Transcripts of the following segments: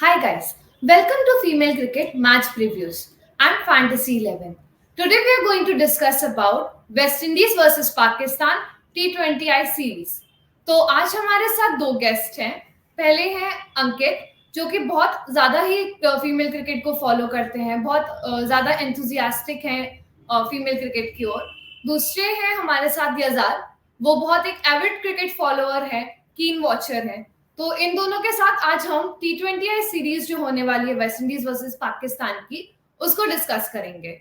Hi guys, welcome to Female Cricket Match Previews and Fantasy 11. Today we are going to discuss about West Indies versus Pakistan T20I series. तो आज हमारे साथ दो guest हैं. पहले हैं अंकित जो कि बहुत ज़्यादा ही फीमेल क्रिकेट को फॉलो करते हैं, बहुत ज़्यादा एंथुजियास्टिक हैं फीमेल क्रिकेट की ओर. दूसरे हैं हमारे साथ यजार, वो बहुत एक एविड क्रिकेट फॉलोअर है, कीन वॉचर है. तो इन दोनों के साथ आज हम T20I सीरीज जो होने वाली है वेस्ट इंडीज वर्सेस पाकिस्तान की, उसको डिस्कस करेंगे.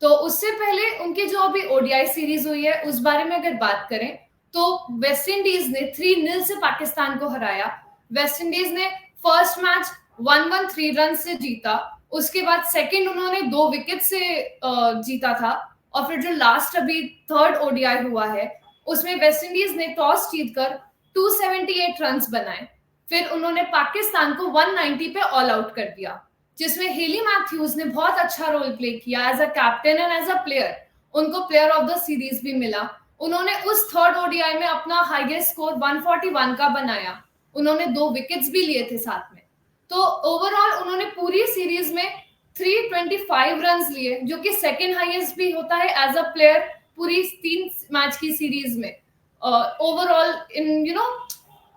तो उससे पहले उनकी जो अभी ओडीआई सीरीज हुई है उस बारे में अगर बात करें तो वेस्ट इंडीज ने 3-0 से पाकिस्तान को हराया. वेस्ट इंडीज ने फर्स्ट मैच 113 रन से जीता. उसके बाद सेकंड उन्होंने 2 विकेट से जीता था. और फिर जो लास्ट अभी थर्ड ओडीआई हुआ है उसमें वेस्ट इंडीज ने टॉस जीतकर 278 रन बनाए. फिर उन्होंने पाकिस्तान को 190 पे ऑल आउट कर दिया, जिसमें हेली मैथ्यूज ने बहुत अच्छा रोल प्ले किया as a captain and as a player. उनको प्लेयर ऑफ द सीरीज भी मिला. उन्होंने उस थर्ड ओडीआई में अपना हाईएस्ट स्कोर 141 का बनाया. उन्होंने 2 विकेट्स भी लिए थे साथ में. तो ओवरऑल उन्होंने पूरी सीरीज में 325 रन लिए, जो कि सेकेंड हाईएस्ट भी होता है एज अ प्लेयर पूरी 3 मैच की सीरीज में overall in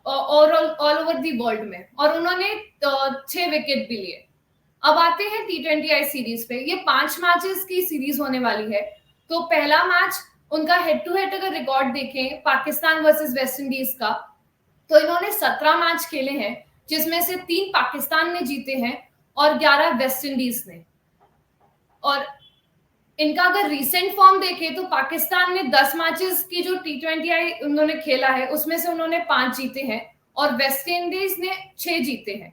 all over the world में. और उन्होंने 6 विकेट भी लिए. अब आते हैं T20I सीरीज पे. ये 5 मैचेस की सीरीज होने वाली है. तो पहला मैच उनका हेड टू हेड अगर रिकॉर्ड देखें पाकिस्तान वर्सेस वेस्ट इंडीज का, तो इन्होंने 17 मैच खेले हैं, जिसमें से 3 पाकिस्तान ने जीते हैं और 11 वेस्ट इंडीज ने. और इनका अगर रीसेंट फॉर्म देखें तो पाकिस्तान ने 10 मैचेस की जो T20I उन्होंने खेला है उसमें से उन्होंने 5 जीते हैं और वेस्ट इंडीज ने 6 जीते हैं.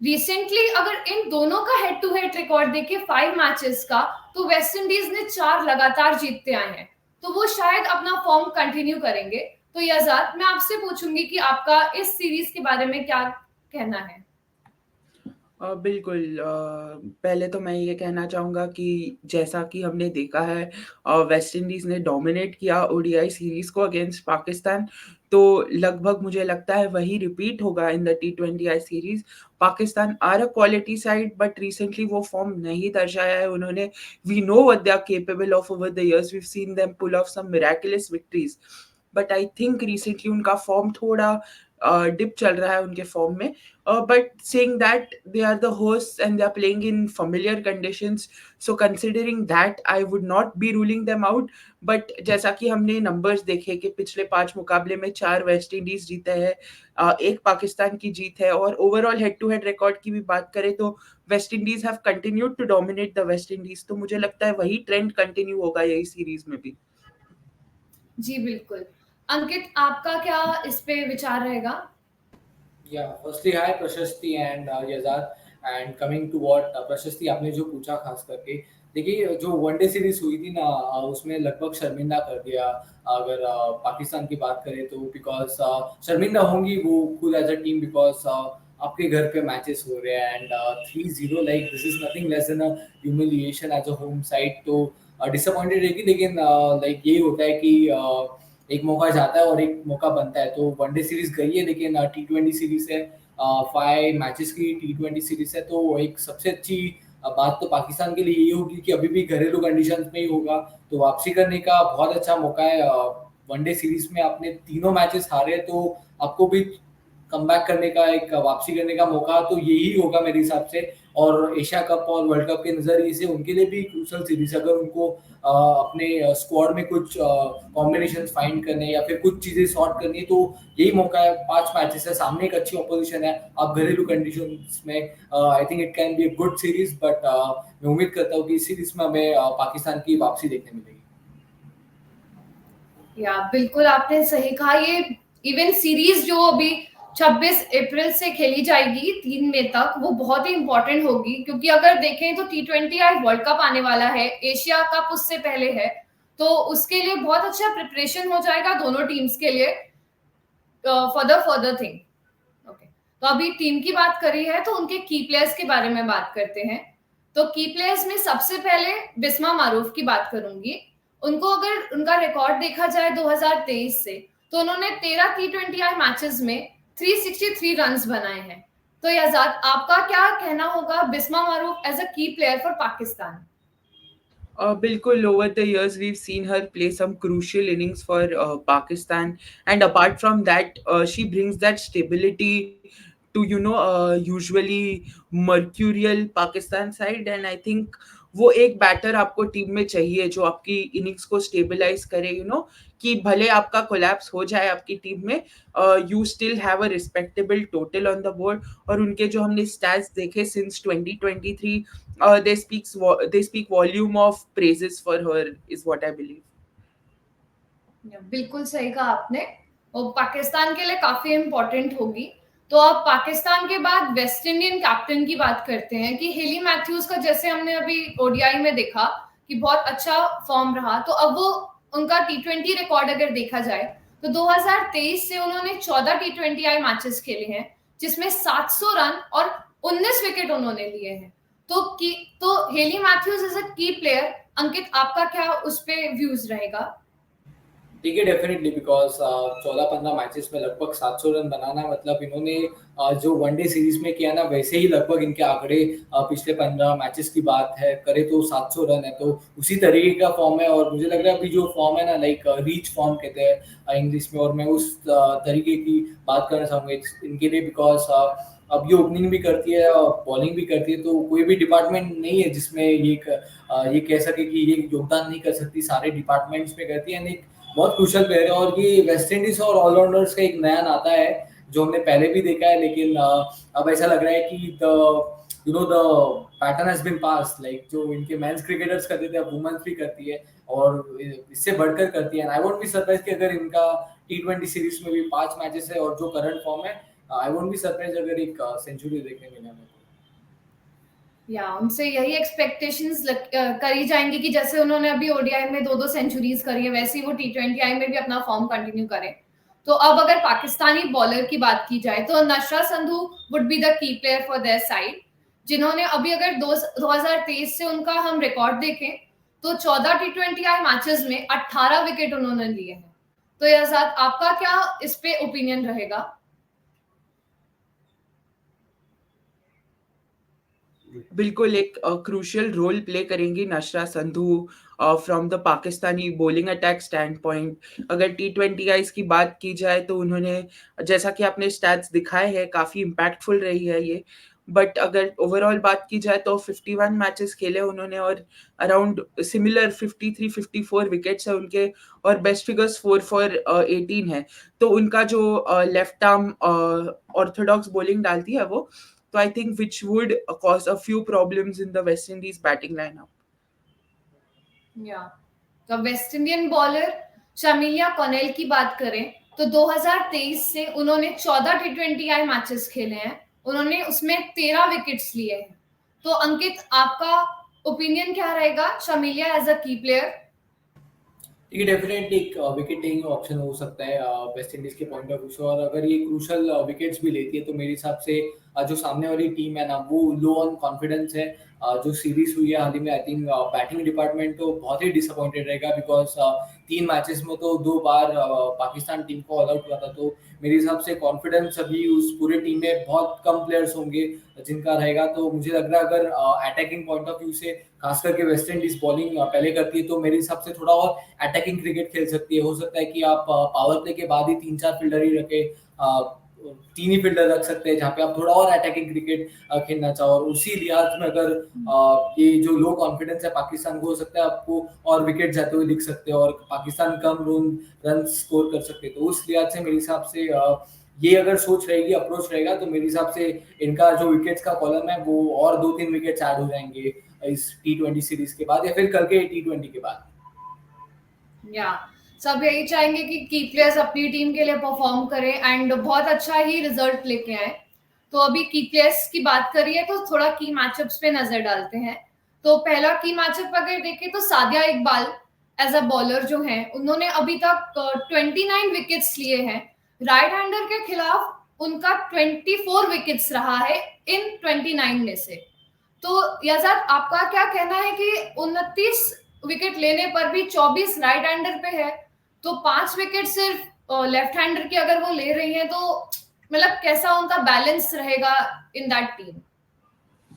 रिसेंटली अगर इन दोनों का हेड टू हेड रिकॉर्ड देखे 5 मैचेस का, तो वेस्ट इंडीज ने 4 लगातार जीतते आए हैं. तो वो शायद अपना फॉर्म कंटिन्यू करेंगे. तो यजाद, मैं आपसे पूछूंगी कि आपका इस सीरीज के बारे में क्या कहना है. बिल्कुल। पहले तो मैं ये कहना चाहूँगा कि जैसा कि हमने देखा है वेस्ट इंडीज़ ने डोमिनेट किया ओडीआई सीरीज़ को अगेंस्ट पाकिस्तान, तो लगभग मुझे लगता है वही रिपीट होगा इन द टी20आई series. Pakistan are a quality side but recently वो फॉर्म नहीं दर्शाया है उन्होंने। We know what they are capable of over the years, we have seen them pull off some miraculous victories, but I think recently उनका form थोड़ा dip चल रहा है उनके फॉर्म में. But saying that they are the hosts and they are playing in familiar conditions, so considering that I would not be ruling them out. But जैसा कि हमने numbers देखे कि पिछले 5 मुकाबले में 4 वेस्ट इंडीज जीते हैं, 1 पाकिस्तान की जीत है. और overall head to head record की भी बात करें तो West Indies have continued to dominate the West Indies, तो मुझे लगता है वही ट्रेंड कंटिन्यू होगा यही सीरीज में भी. जी बिल्कुल. अंकित, आपका क्या इस पे विचार रहेगा? Yeah, firstly, hi Prashasti and Yazad. And coming to what Prashasti आपने जो पूछा खास करके, देखिए जो वनडे सीरीज हुई थी ना, उसमें लगभग शर्मिंदा कर दिया अगर पाकिस्तान की बात करें तो. बिकॉज शर्मिंदा होंगी वो खुद एज अ टीम, बिकॉज आपके घर पे मैचेस हो रहे हैं and 3-0 like this is nothing less than a humiliation as a home side. तो डिसअपॉइंटेड रहेगी, लेकिन लाइक यही होता है कि एक मौका जाता है और एक मौका बनता है. तो वनडे सीरीज गई है, लेकिन T20 सीरीज है, 5 मैचेस की T20 सीरीज है. तो एक सबसे अच्छी बात तो पाकिस्तान के लिए यही होगी कि अभी भी घरेलू कंडीशंस में ही होगा, तो वापसी करने का बहुत अच्छा मौका है. वनडे सीरीज में आपने तीनों मैचेस हारे, तो आपको भी कमबैक करने का, एक वापसी करने का मौका तो यही होगा मेरे हिसाब से. और एशिया कप और वर्ल्ड कप के नजरिए से उनके लिए भी क्रूशल सीरीज, अगर उनको अपने स्क्वाड में कुछ कॉम्बिनेशन फाइंड करने या फिर कुछ चीजें सॉर्ट करनी है, तो यही मौका है. 5 मैचेस है, सामने एक अच्छी ऑपोजिशन है, आप घरेलू कंडीशंस में I think it can be a good series. But मैं उम्मीद करता हूँ कि इस सीरीज में हमें पाकिस्तान की वापसी देखने मिलेगी. या बिल्कुल आपने सही कहा. ये इवेंट सीरीज जो अभी 26 अप्रैल से खेली जाएगी 3 मई तक, वो बहुत ही इंपॉर्टेंट होगी. क्योंकि अगर देखें तो T20I वर्ल्ड कप आने वाला है, एशिया कप उससे पहले है, तो उसके लिए बहुत अच्छा प्रिपरेशन हो जाएगा दोनों टीम्स के लिए for the further thing. Okay, तो अभी टीम की बात करी है तो उनके की प्लेयर्स के बारे में बात करते हैं. तो की प्लेयर्स में सबसे पहले बिस्मा मारूफ की बात करूंगी. उनको अगर उनका रिकॉर्ड देखा जाए 2023 से, तो उन्होंने 13 T20I मैचेस में 363 रन्स बनाए हैं. तो यजाद, आपका क्या कहना होगा बिस्मा मारूफ एज अ की प्लेयर फॉर पाकिस्तान? बिल्कुल, over the years we've seen her play some crucial innings for Pakistan, and apart from that, she brings that stability to usually mercurial Pakistan side, and I think वो एक batter आपको team में चाहिए जो आपकी innings को stabilise करे, कि भले आपका कोलैप्स हो जाए आपकी टीम में, you still have a respectable total on the board. और उनके जो हमने स्टैट्स देखे since 2023, they speak volume of praises for her is what I believe. बिल्कुल सही कहा आपने, और पाकिस्तान के लिए काफी इम्पोर्टेंट होगी। तो अब पाकिस्तान के बाद वेस्ट इंडियन कैप्टन की बात करते हैं कि हेली मैथ्यूज का, जैसे हमने अभी ओडीआई में देखा कि बहुत अच्छा फॉर्म रहा, तो अब वो उनका टी20 रिकॉर्ड अगर देखा जाए तो 2023 से उन्होंने 14 टी20 मैचेस खेले हैं, जिसमें 700 रन और 19 विकेट उन्होंने लिए हैं। तो हेली मैथ्यूज इज अ की प्लेयर। अंकित, आपका क्या उस पे व्यूज रहेगा? ठीक है, डेफिनेटली, बिकॉज 14-15 मैचेस में लगभग 700 रन बनाना, मतलब इन्होंने जो वनडे सीरीज में किया ना, वैसे ही लगभग इनके आंकड़े पिछले 15 मैचेस की बात है करे तो 700 रन है, तो उसी तरीके का फॉर्म है। और मुझे लग रहा है अभी जो फॉर्म है ना, लाइक रीच फॉर्म कहते हैं इंग्लिश में, और मैं उस तरीके की बात करना चाहूँगा इनके लिए, बिकॉज अब ये ओपनिंग भी करती है और बॉलिंग भी करती है, तो कोई भी डिपार्टमेंट नहीं है जिसमें ये कह सके कि ये योगदान नहीं कर सकती, सारे डिपार्टमेंट्स में करती है। एक बहुत क्रूशल प्लेयर है, और ये वेस्ट इंडीज और ऑलराउंडर्स का एक नया नाता है जो हमने पहले भी देखा है, लेकिन अब ऐसा लग रहा है कि the pattern has been pass, like जो इनके मेंस क्रिकेटर्स करते थे अब वुमेन्स भी करती है, और इससे बढ़कर करती है। आई वोंट बी सरप्राइज कि अगर इनका टी20 सीरीज में भी 5 मैचेस है और जो करंट फॉर्म है, आई वोंट बी सरप्राइज अगर एक सेंचुरी देखने मिले हमें। या उनसे यही एक्सपेक्टेशंस करी जाएंगी कि जैसे उन्होंने अभी ओडीआई में 2-2 सेंचुरीज करी है, वैसे ही वो टी20 में भी अपना फॉर्म कंटिन्यू करें। तो अब अगर पाकिस्तानी बॉलर की बात की जाए तो Nashra Sandhu would be the key player for their side, जिन्होंने अभी अगर 2023 से उनका हम रिकॉर्ड देखें तो 14 टी20 मैचेस में 18 विकेट उन्होंने लिए हैं। तो यजाद, आपका क्या इस पे ओपिनियन रहेगा? बिल्कुल एक क्रूशियल रोल प्ले करेंगी Nashra Sandhu from the Pakistani bowling attack stand point. अगर टी20 की बात की जाए तो उन्होंने, जैसा कि आपने स्टैट्स दिखाए हैं, काफ़ी इम्पैक्टफुल रही है ये। बट अगर ओवरऑल बात की जाए तो 51 मैचेस खेले उन्होंने, और अराउंड सिमिलर 53-54 विकेट्स है उनके, और बेस्ट फिगर्स 4 फॉर 18 है। तो उनका जो लेफ्ट आर्म ऑर्थोडॉक्स बॉलिंग डालती है वो, so I think which would cause a few problems in the West Indies batting lineup. या तो वेस्ट इंडियन बॉलर शमीलिया कॉनेल की बात करें तो 2023 से उन्होंने 14 टी20 मैचेस खेले हैं, उन्होंने उसमें 13 विकेट्स लिए हैं। तो अंकित, आपका ओपिनियन क्या रहेगा शमीलिया एज अ की प्लेयर? ये डेफिनेटली एक विकेट टेकिंग ऑप्शन हो सकता है वेस्ट इंडीज के पॉइंट ऑफ व्यू से, और अगर ये क्रूशल विकेट्स भी लेती है तो मेरे हिसाब से जो सामने वाली टीम है ना, वो लो ऑन कॉन्फिडेंस है। जो सीरीज हुई है हाल ही में, आई थिंक बैटिंग डिपार्टमेंट तो बहुत ही डिसअपॉइंटेड रहेगा, बिकॉज 3 मैचेस में तो 2 बार पाकिस्तान टीम को ऑल आउट हुआ था। तो मेरे हिसाब से कॉन्फिडेंस अभी उस पूरे टीम में बहुत कम प्लेयर्स होंगे जिनका रहेगा। तो मुझे लग रहा है अगर अटैकिंग पॉइंट ऑफ व्यू से खास करके वेस्ट इंडीज बॉलिंग पहले करती है, तो मेरे हिसाब से थोड़ा और अटैकिंग क्रिकेट खेल सकती है। हो सकता है कि आप पावर प्ले के बाद ही 3-4 फील्डर ही रखे, 3 ही फील्डर रख सकते हैं जहाँ पे आप थोड़ा और अटैकिंग क्रिकेट खेलना चाहो। और उसी लिहाज में अगर ये जो लो कॉन्फिडेंस है पाकिस्तान को, हो सकता है आपको और विकेट जाते हुए दिख सकते हैं और पाकिस्तान कम रन स्कोर कर सकते हैं। तो उस लिहाज से मेरे हिसाब से ये अगर सोच रहेगी, अप्रोच रहेगा, तो मेरे हिसाब से इनका जो विकेट्स का कॉलम है वो और 2-3 विकेट्स ऐड हो जाएंगे इस टी20 सीरीज के बाद, या फिर कल के टी20 के बाद। या सब यही चाहेंगे कि की प्लेयर्स अपनी टीम के लिए परफॉर्म करें एंड बहुत अच्छा ही रिजल्ट लेके आए। तो अभी की प्लेयर्स की बात करिए तो थोड़ा की मैचअप्स पे नजर डालते हैं। तो पहला की मैचअप अगर देखें तो Sadia Iqbal as a bowler जो है, उन्होंने अभी तक 29 विकेट्स लिए हैं। राइट हैंडर के खिलाफ उनका 24 विकेट्स रहा है इन 29 में से। तो यजाद, आपका क्या कहना है कि 29 विकेट लेने पर भी 24 राइट हैंडर पे है, तो 5 विकेट सिर्फ लेफ्ट हैंडर की अगर वो ले रही है, तो मतलब कैसा उनका बैलेंस रहेगा इन दैट टीम?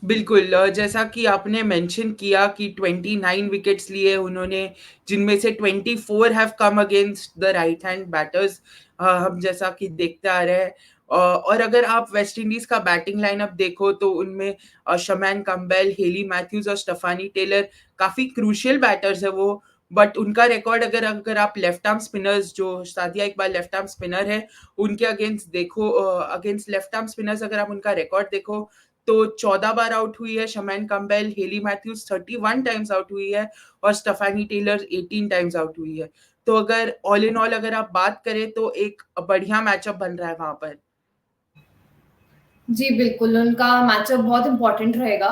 बिल्कुल, जैसा कि आपने मेंशन किया कि 29 विकेट्स लिए उन्होंने, जिनमें से 24 have come against the right hand batters, हम जैसा कि देखते आ रहे हैं। और अगर आप वेस्ट इंडीज़ का बैटिंग लाइनअप देखो तो उनमें शमैन कैम्पबेल, हेली मैथ्यूज़ और स्टेफानी टेलर काफ़ी क्रूशियल बैटर्स हैं वो। बट उनका रिकॉर्ड अगर अगर आप लेफ्ट आर्म स्पिनर्स, जो Sadia Iqbal left arm spinner है, उनके अगेंस्ट देखो, अगेंस्ट लेफ्ट आर्म स्पिनर्स अगर आप उनका रिकॉर्ड देखो तो 14 बार आउट हुई है Shemaine Campbelle, Hayley Matthews 31 times out हुई है और स्टेफानी टेलर 18 टाइम्स आउट हुई है। तो अगर ऑल इन ऑल अगर आप बात करें तो एक बढ़िया मैचअप बन रहा है वहां पर। जी बिल्कुल, उनका मैचअप बहुत इंपॉर्टेंट रहेगा।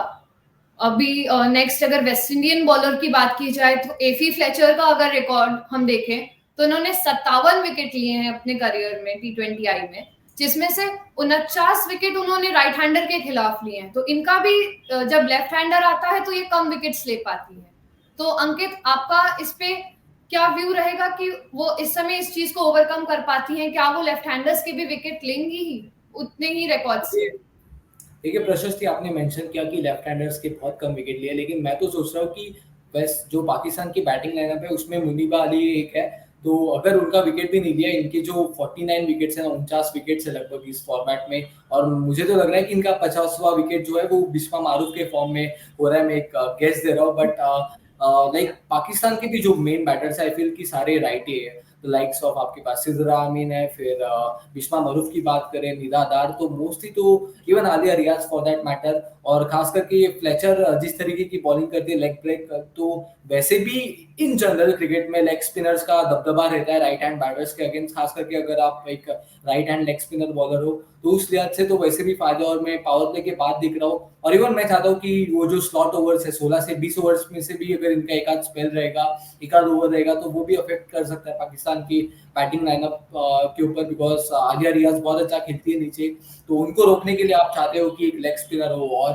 अभी नेक्स्ट अगर वेस्ट इंडियन बॉलर की बात की जाए तो एफी फ्लेचर का अगर रिकॉर्ड हम देखें तो उन्होंने 57 विकेट लिए हैं अपने करियर में T20I में, जिसमें से 49 विकेट उन्होंने राइट हैंडर के खिलाफ लिए हैं। तो इनका भी जब लेफ्ट हैंडर आता है तो ये कम विकेट्स ले पाती है। तो अंकित, आपका इस पे क्या व्यू रहेगा कि वो इस समय इस चीज को ओवरकम कर पाती हैं? क्या वो लेफ्ट हैंडर्स के भी विकेट लेंगी ही उतने ही रिकॉर्ड से? देखिए प्रशस्ति, आपने मेंशन किया कि लेफ्ट हैंडर्स के बहुत कम विकेट लिए, लेकिन मैं तो सोच रहा हूँ कि वेस्ट जो पाकिस्तान की बैटिंग लाइनअप है उसमें मुनीबा अली एक है, तो अगर उनका विकेट भी नहीं लिया, इनके जो 49 विकेट्स हैं ना, 49 विकेट्स है लगभग इस फॉर्मेट में, और मुझे तो लग रहा है कि इनका 50वां विकेट जो है वो बिस्मा मारूफ के फॉर्म में हो रहा है। मैं एक गेस दे रहा हूँ, बट लाइक पाकिस्तान के भी जो मेन बैटर्स है आई फील कि सारे राइटी है। द लाइक्स ऑफ आपके पास सिद्रा अमीन है, फिर बिस्मा मरूफ की बात करें, निदादार, तो मोस्टली तो even Alia Riyaz for that matter, और खास करके ये फ्लेचर जिस तरीके की बॉलिंग करती है लेग ब्रेक, तो वैसे भी इन जनरल क्रिकेट में लेग स्पिनर्स का दबदबा रहता है राइट हैंड बैटर्स के अगेंस्ट, खास करके अगर आप एक right hand leg spinner bowler हो, तो उस लिहाज से तो वैसे भी फायदा। और मैं पावर प्ले के बाद दिख रहा हूँ, और इवन मैं चाहता हूँ कि वो जो स्लॉट ओवर्स है 16 से 20 ओवर्स में से भी अगर इनका एक आध स्पेल रहेगा, एक आध ओवर रहेगा, तो वो भी अफेक्ट कर सकता है पाकिस्तान की बैटिंग लाइनअप के ऊपर, बिकॉज आलिया रियाज बहुत अच्छा खेलती है नीचे, तो उनको रोकने के लिए आप चाहते हो कि एक लेग स्पिनर हो। और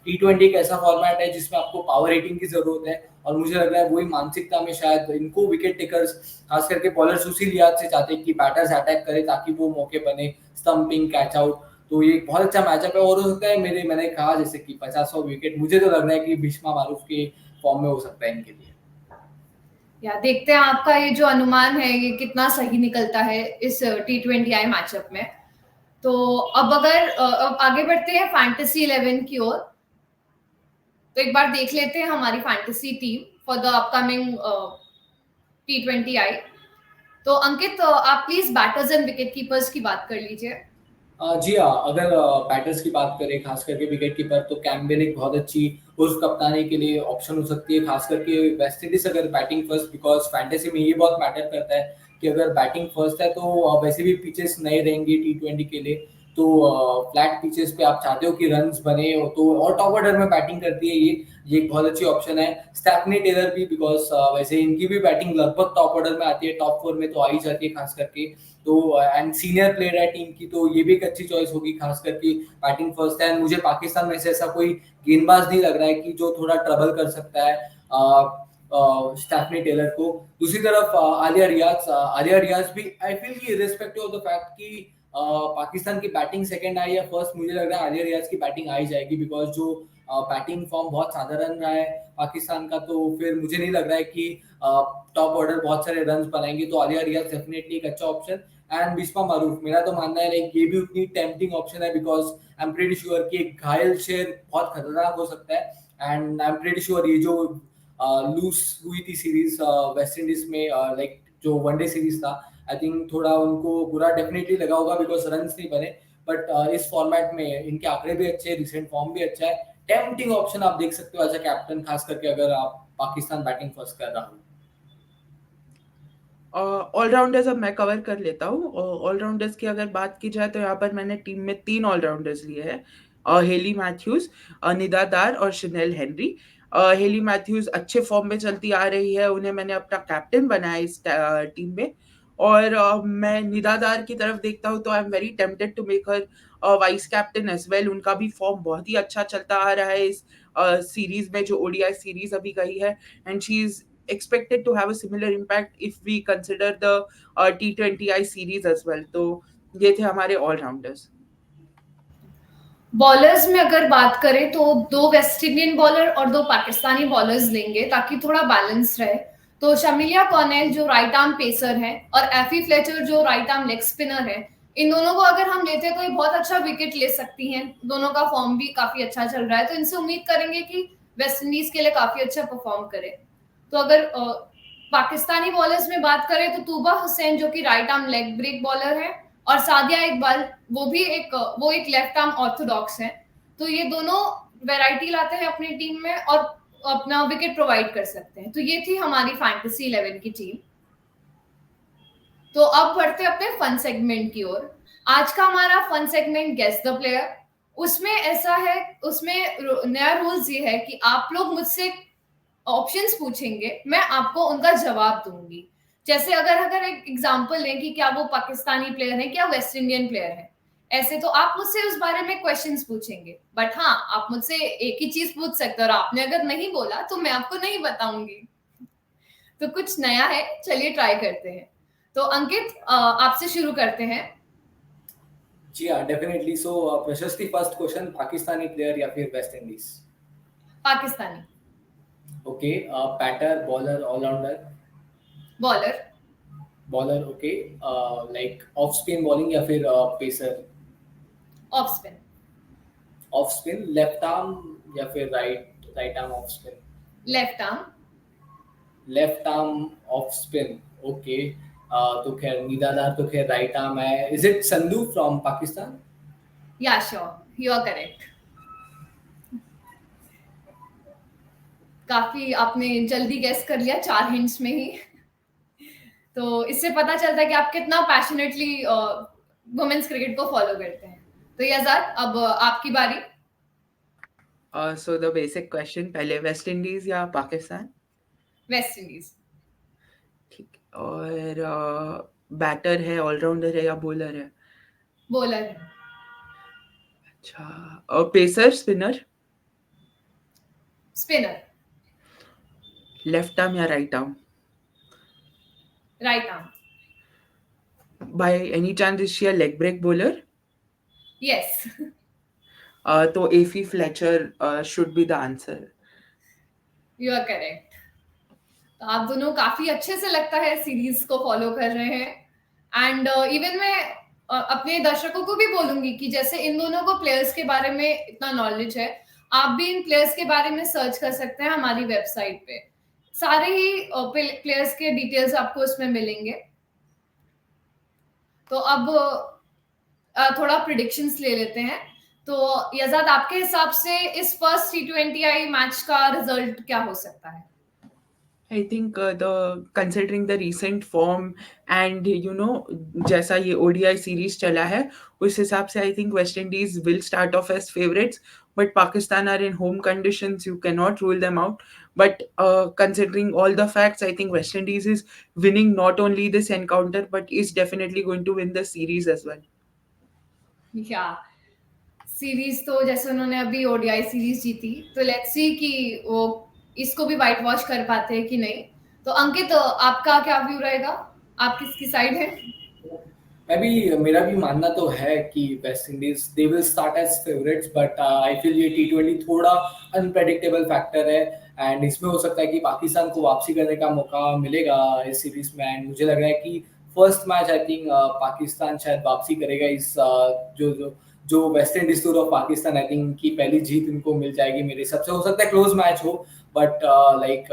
T20 एक ऐसा फॉर्मेट है जिसमें आपको पावर हिटिंग की जरूरत है, और मुझे लग रहा है वही मानसिकता में शायद इनको विकेट टेकर्स, खास करके बॉलर्स, उसी लिहाज से चाहते हैं कि बैटर्स अटैक करें ताकि वो मौके बने, स्टंपिंग, कैच आउट। तो ये एक बहुत अच्छा मैचअप है, और हो सकता है मैंने कहा जैसे कि 50वां विकेट, मुझे तो लग रहा है कि भीष्मा मारूफ के फॉर्म में हो सकता है इनके लिए। या देखते हैं आपका ये जो अनुमान है ये कितना सही निकलता है इस T20I मैचअप में। तो अब अगर अब आगे बढ़ते हैं फैंटेसी 11 की ओर, तो एक बार देख लेते हैं हमारी fantasy team for the upcoming T20I। तो अंकित, आप please batters and wicket keepers की बात कर लीजिए। जी हाँ, अगर बैटर्स की बात करें खास करके विकेट कीपर, तो कैम्बेल एक बहुत अच्छी उर्फ कप्तानी के लिए ऑप्शन हो सकती है, खास करके वेस्ट इंडीज अगर बैटिंग फर्स्ट, बिकॉज फैंटेसी में ये बहुत मैटर करता है कि अगर बैटिंग फर्स्ट है तो वैसे भी पिचेस नए रहेंगे T20 के लिए, तो फ्लैट पिचेस पे आप चाहते हो कि रन्स बने हो, तो और टॉप ऑर्डर में बैटिंग करती है ये एक बहुत अच्छी ऑप्शन है। स्टेफनी टेलर भी, बिकॉज वैसे इनकी भी बैटिंग लगभग टॉप ऑर्डर में आती है, टॉप 4 में तो आ ही जाती है खास करके, तो एंड सीनियर प्लेयर है टीम की, तो ये भी एक अच्छी चॉइस होगी खास करके बैटिंग फर्स्ट है। मुझे पाकिस्तान में से ऐसा कोई गेंदबाज नहीं लग रहा है कि जो थोड़ा ट्रबल कर सकता है स्टेफनी टेलर को। दूसरी तरफ आलिया रियाज भी आई फील कि इर्रेस्पेक्टिव ऑफ द फैक्ट कि पाकिस्तान की बैटिंग सेकंड आई या फर्स्ट, मुझे लग रहा है आलिया रियाज की बैटिंग आई जाएगी, बिकॉज जो बैटिंग फॉर्म बहुत साधारण रहा है पाकिस्तान का, तो फिर मुझे नहीं लग रहा है कि टॉप ऑर्डर बहुत सारे रन बनाएंगे, तो आलिया रियाज डेफिनेटली एक अच्छा ऑप्शन। एंड बिस्मा मारूफ, मेरा तो मानना है लाइक ये भी उतनी टेम्पटिंग ऑप्शन है, because I am pretty sure कि एक घायल शेर बहुत खतरनाक हो सकता है, and I am pretty sure ये जो लूज हुई थी सीरीज वेस्ट इंडीज में, लाइक जो वनडे सीरीज था, आई थिंक थोड़ा उनको बुरा डेफिनेटली लगा होगा बिकॉज रन नहीं बने, बट इस फॉर्मेट में इनके आंकड़े भी अच्छे, रिसेंट फॉर्म भी अच्छा है, टेम्पटिंग ऑप्शन आप देख सकते हो एज अ कैप्टन, खास करके अगर आप पाकिस्तान बैटिंग फर्स्ट कर रहा हो। ऑलराउंडर्स अब मैं कवर कर लेता हूँ। ऑलराउंडर्स की अगर बात की जाए तो यहाँ पर मैंने टीम में 3 ऑलराउंडर्स लिए हैं, हेली मैथ्यूज, निदा दार और शनेल हेनरी। हेली मैथ्यूज अच्छे फॉर्म में चलती आ रही है, उन्हें मैंने अपना कैप्टन बनाया इस टीम में। और मैं निदा दार की तरफ देखता हूँ तो I am very tempted to make her vice captain as well. उनका भी फॉर्म बहुत ही अच्छा चलता आ रहा है इस सीरीज में, जो ओडीआई सीरीज अभी गई है, and she is expected to have a similar impact if we consider the T20I series as well. तो ये थे हमारे ऑलराउंडर्स। बॉलर्स में अगर बात करें तो 2 वेस्ट इंडियन बॉलर और 2 पाकिस्तानी बॉलर्स लेंगे ताकि थोड़ा बैलेंस रहे। तो शमिलिया कॉर्नेल जो राइट आर्म पेसर है और एफी फ्लेचर जो राइट आर्म लेग स्पिनर है, इन दोनों को अगर हम लेते हैं तो ये बहुत अच्छा विकेट ले सकती हैं। दोनों का फॉर्म भी काफी अच्छा चल रहा है, तो इनसे उम्मीद करेंगे कि वेस्ट इंडीज के लिए काफी अच्छा परफॉर्म करे। तो अगर पाकिस्तानी बॉलर्स में बात करें तो तूबा हुसैन जो कि right arm leg break bowler है और सादिया इकबाल वो एक लेफ्ट आर्म ऑर्थोडॉक्स है। तो ये दोनों वैरायटी लाते हैं अपनी टीम में और अपना विकेट प्रोवाइड कर सकते हैं। तो ये थी हमारी फैंटेसी 11 की टीम। तो अब बढ़ते हैं अपने फन सेगमेंट की ओर। आज का हमारा fun segment guess the player. उसमें ऐसा है, उसमें नया रूल्स ये है कि आप लोग मुझसे ऑप्शंस पूछेंगे, मैं आपको उनका जवाब दूंगी। जैसे अगर अगर एक एग्जांपल लें कि क्या वो पाकिस्तानी प्लेयर है, क्या वेस्ट इंडियन प्लेयर है, ऐसे तो आप मुझसे उस बारे में क्वेश्चंस पूछेंगे। बट हाँ, आप मुझसे एक ही चीज पूछ सकते हो और आपने अगर नहीं बोला तो मैं आपको नहीं बताऊंगी। तो कुछ नया है, चलिए ट्राई करते हैं। तो अंकित, आपसे शुरू करते हैं। जी हाँ, डेफिनेटली। सो प्रशस्ति, फर्स्ट क्वेश्चन, पाकिस्तानी प्लेयर या फिर West Indies? Pakistani. Okay. Batter, bowler, allrounder? Bowler. Bowler, okay. Like off spin bowling या फिर pacer? Off spin. Off spin, left arm या फिर right right arm off spin? Left arm. Left arm off spin, okay. तो खैर निदादार तो खैर right arm है। Is it Sandhu from Pakistan? या श्योर, यू आर करेक्ट। काफी आपने जल्दी गेस कर लिया 4 हिंट्स में ही। तो इससे पता चलता है कि आप कितना पैशनेटली वुमेन्स क्रिकेट को फॉलो करते हैं। तो यजाद, अब आपकी बारी। सो द बेसिक क्वेश्चन, पहले वेस्ट इंडीज या पाकिस्तान? West Indies. ठीक है। और बैटर है, ऑलराउंडर है या बॉलर है? बॉलर है। अच्छा। और pacer, spinner? Spinner. Left arm या right arm? Right arm. By any chance is she a leg break bowler? Yes. तो Afy Fletcher should be the answer. You are correct. तो आप दोनों काफी अच्छे से लगता है सीरीज को फॉलो कर रहे हैं। एंड इवन मैं अपने दर्शकों को भी बोलूंगी कि जैसे इन दोनों को प्लेयर्स के बारे में इतना नॉलेज है, आप भी इन प्लेयर्स के बारे में सर्च कर सकते हैं हमारी वेबसाइट पे। सारे ही प्लेयर्स के डिटेल्स आपको उसमें मिलेंगे। तो अब थोड़ा प्रिडिक्शंस ले लेते हैं। तो यजाद, आपके हिसाब से इस फर्स्ट T20I मैच का रिजल्ट क्या हो सकता है? I think considering the recent form and जैसा ये ODI सीरीज चला है, उस हिसाब से I think West Indies will start off as favorites, but Pakistan are in home conditions, you cannot rule them out. But considering all the facts, I think West Indies is winning not only this encounter, but is definitely going to win the series as well. या series तो जैसे उन्होंने अभी ODI series जीती, तो let's see कि वो इसको भी वाइट वॉश कर पाते हैं कि नहीं। तो अंकित, आपका क्या व्यू रहेगा? आप किसकी साइड है? मेरा भी मानना तो है कि West Indies they will start as favourites, but I feel ये T20 थोड़ा अनप्रेडिक्टेबल फैक्टर है एंड इसमें हो सकता है कि पाकिस्तान को वापसी करने का मौका मिलेगा इस सीरीज में। एंड मुझे लग रहा है कि first match I think Pakistan शायद वापसी करेगा इस जो जो जो West Indies tour of Pakistan, I think की पहली जीत इनको मिल जाएगी मेरे हिसाब से। हो सकता है क्लोज मैच हो, बट लाइक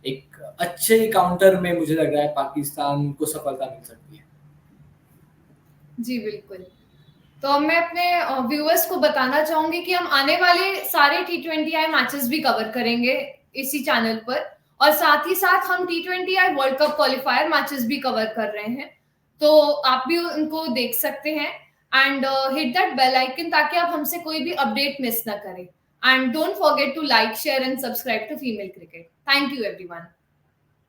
एक अच्छे काउंटर में मुझे लग रहा है पाकिस्तान को सफलता मिल सकती है। जी बिल्कुल। तो अब मैं अपने व्यूअर्स को बताना चाहूंगी कि हम आने वाले सारे T20I मैचेस भी कवर करेंगे इसी चैनल पर, और साथ ही साथ हम T20I world cup qualifier matches भी कवर कर रहे हैं। तो आप भी उनको देख सकते हैं and hit that bell icon ताकि आप हमसे कोई भी अपडेट मिस ना करें। And don't forget to like, share and subscribe to female cricket. Thank you everyone.